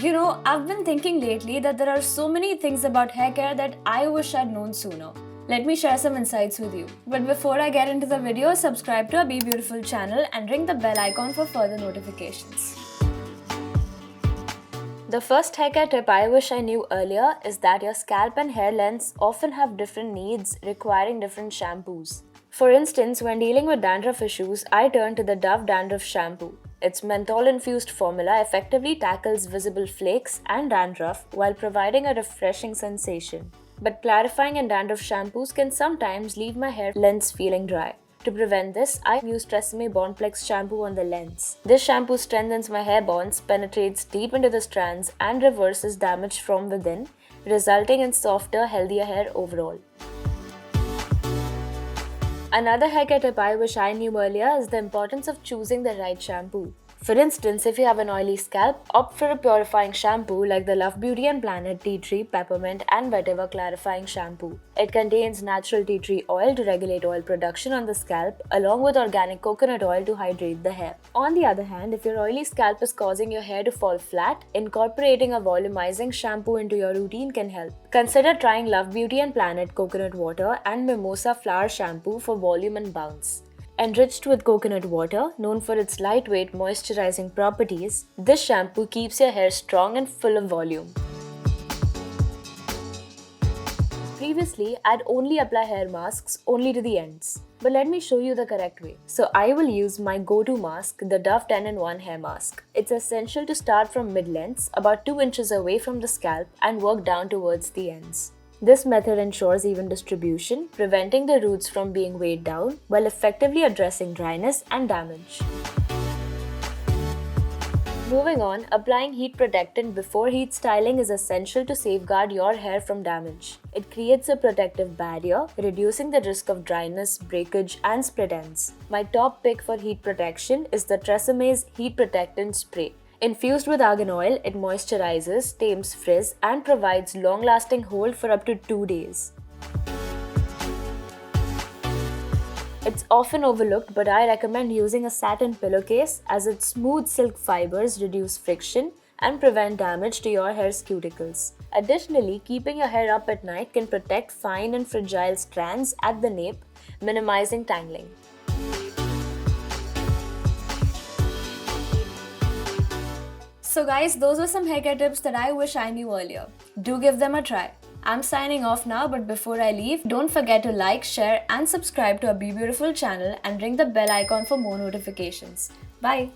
I've been thinking lately that there are so many things about hair care that I wish I'd known sooner. Let me share some insights with you. But before I get into the video, subscribe to our Be Beautiful channel and ring the bell icon for further notifications. The first hair care tip I wish I knew earlier is that your scalp and hair lengths often have different needs requiring different shampoos. For instance, when dealing with dandruff issues, I turn to the Dove Dandruff Shampoo. Its menthol-infused formula effectively tackles visible flakes and dandruff while providing a refreshing sensation. But clarifying and dandruff shampoos can sometimes leave my hair lengths feeling dry. To prevent this, I use Tresemme Bondplex shampoo on the lens. This shampoo strengthens my hair bonds, penetrates deep into the strands, and reverses damage from within, resulting in softer, healthier hair overall. Another hair care tip I wish I knew earlier is the importance of choosing the right shampoo. For instance, if you have an oily scalp, opt for a purifying shampoo like the Love Beauty and Planet Tea Tree, Peppermint and Vetiver Clarifying Shampoo. It contains natural tea tree oil to regulate oil production on the scalp, along with organic coconut oil to hydrate the hair. On the other hand, if your oily scalp is causing your hair to fall flat, incorporating a volumizing shampoo into your routine can help. Consider trying Love Beauty and Planet Coconut Water and Mimosa Flower Shampoo for volume and bounce. Enriched with coconut water, known for its lightweight moisturizing properties, this shampoo keeps your hair strong and full of volume. Previously, I'd only apply hair masks only to the ends. But let me show you the correct way. So I will use my go-to mask, the Dove 10-in-1 hair mask. It's essential to start from mid-lengths, about 2 inches away from the scalp, and work down towards the ends. This method ensures even distribution, preventing the roots from being weighed down while effectively addressing dryness and damage. Moving on, applying heat protectant before heat styling is essential to safeguard your hair from damage. It creates a protective barrier, reducing the risk of dryness, breakage, and split ends. My top pick for heat protection is the Tresemme's Heat Protectant Spray. Infused with argan oil, it moisturizes, tames frizz, and provides long-lasting hold for up to 2 days. It's often overlooked, but I recommend using a satin pillowcase as its smooth silk fibers reduce friction and prevent damage to your hair's cuticles. Additionally, keeping your hair up at night can protect fine and fragile strands at the nape, minimizing tangling. So guys, those were some hair care tips that I wish I knew earlier. Do give them a try. I'm signing off now, but before I leave, don't forget to like, share and subscribe to our Be Beautiful channel and ring the bell icon for more notifications. Bye!